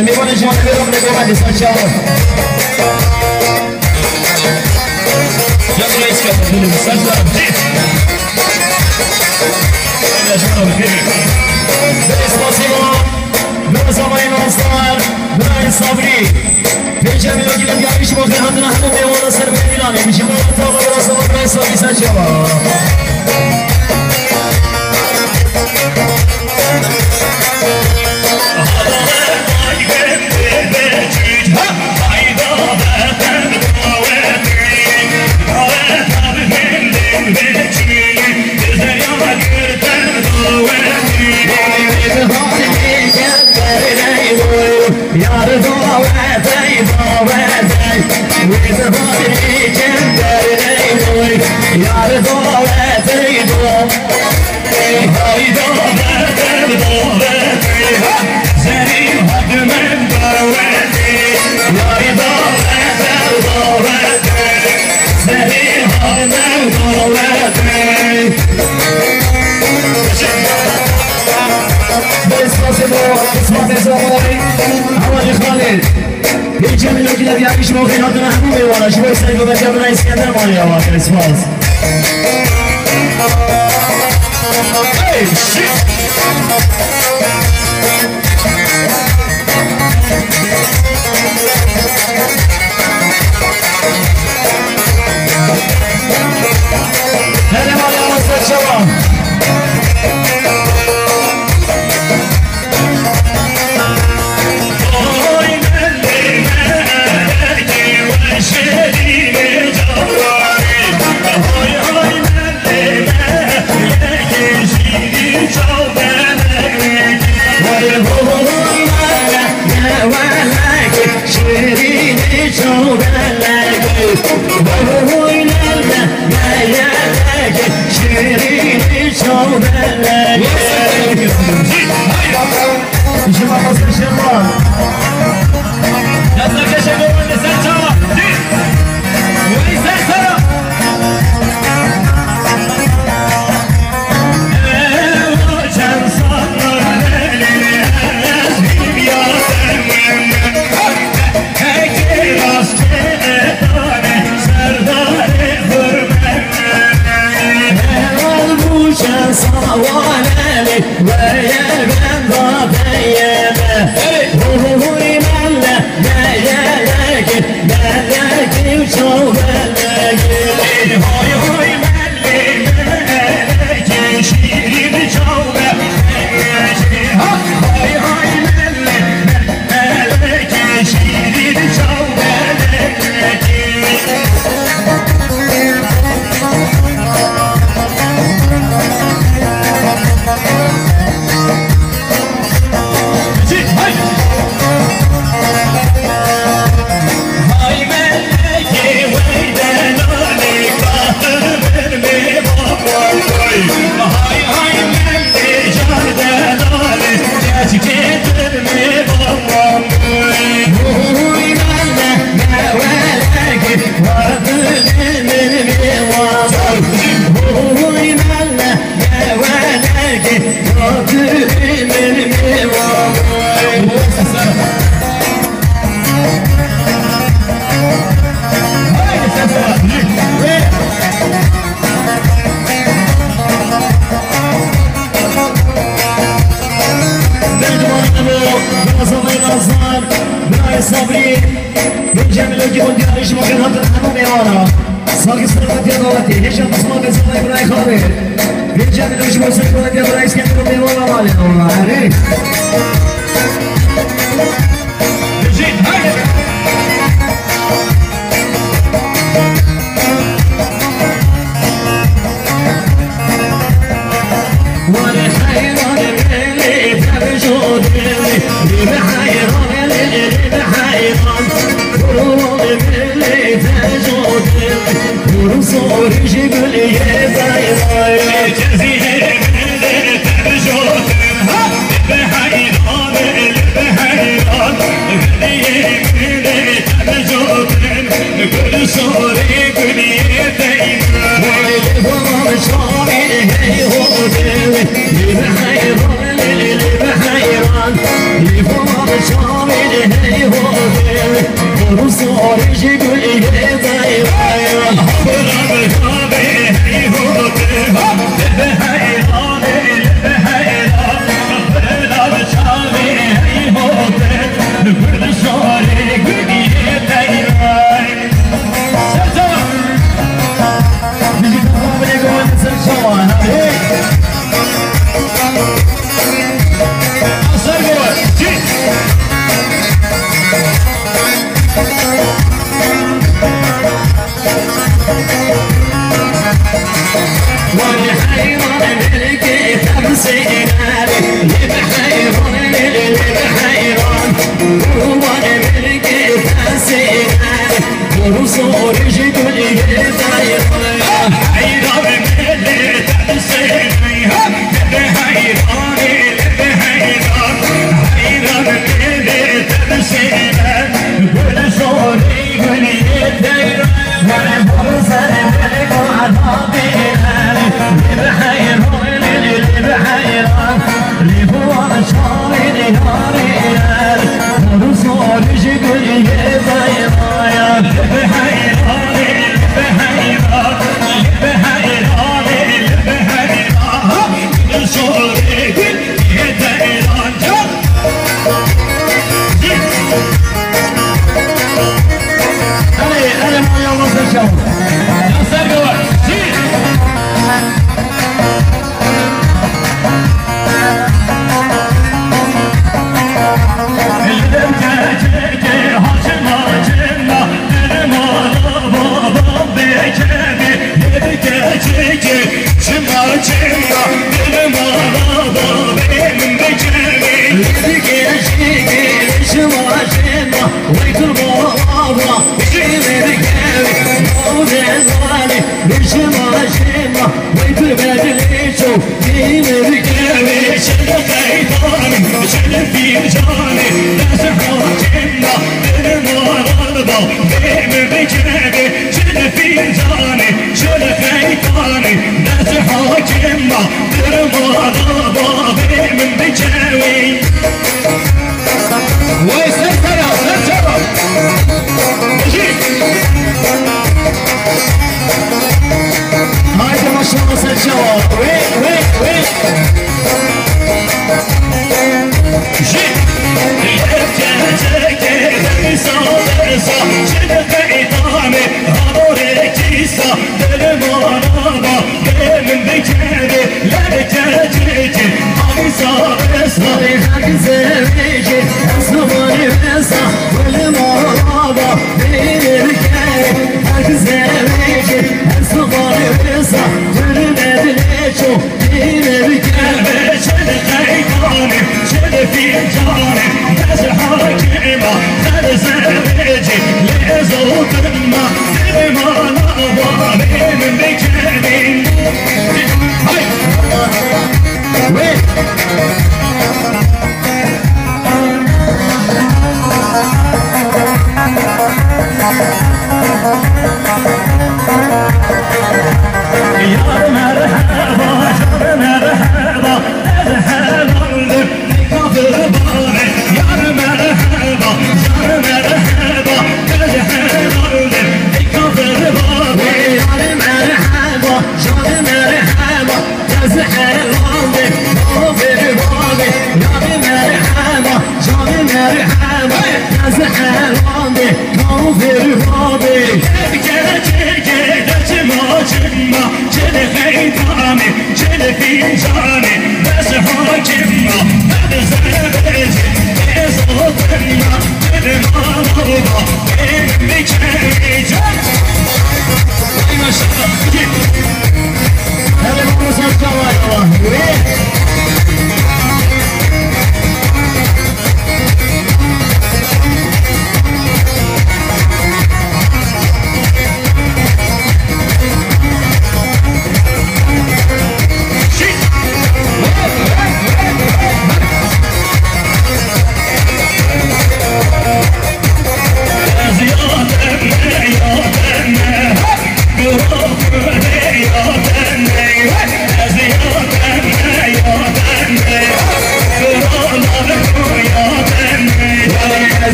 Mi vuole giocare per un regolare facciamo. Ya buraya çıkartalım. Saçlar. Despacito. Biraz zamanı olsunlar. Biraz sabri. Peygamber ilgili gelmiş bu hayatına hanım devamlı serbest ilan etmiş. Bu ortamda biraz zaman biraz sabri saçma. Yakışım o kıyafetine hem mi var? Şu boyusuna göbek yapına İskender mi oluyor bak Esmaz? Hey shit! Hele var yalnızsa çabuk! صبري بالجمل وجهه ديالش ما كان هذا الحمام يوانا صاغي صرفت يا ضواتي هيش المصمم بزمان براي خابر بالجمل وجهه صرفت يا براي سكن يوانا مالي عارف بجيت هاي وانا حيران اللي تبجود اللي حيران اللي حيران قولوا اللي تبجود ورسول يجيب لي باي جزيره اللي تبجود اللي حيران اللي تبجود كل صوري كل يدين والفرح شامل هي هو اللي بحيران اللي بحيران الفرح شامل هي هو ورسول يجيب لي باي حفر الكعبه هي هو اللي بحيران اللي بحيران الفرح شامل هي هو كل صوري كل يدين جاني بس حاكمنا بزبدي بصوتنا بالمرضى بكيجا ما شاء الله هذا هو صوت الله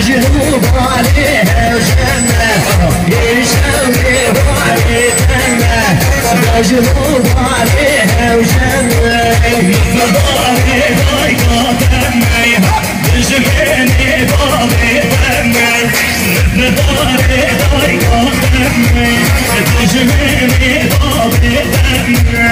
جنوب عليها جنة يشوي عليها جنوب عليها وجنة فضاري ضيقة دمي تجمعني ضاري دمي فضاري ضيقة دمي تجمعني ضاري دمي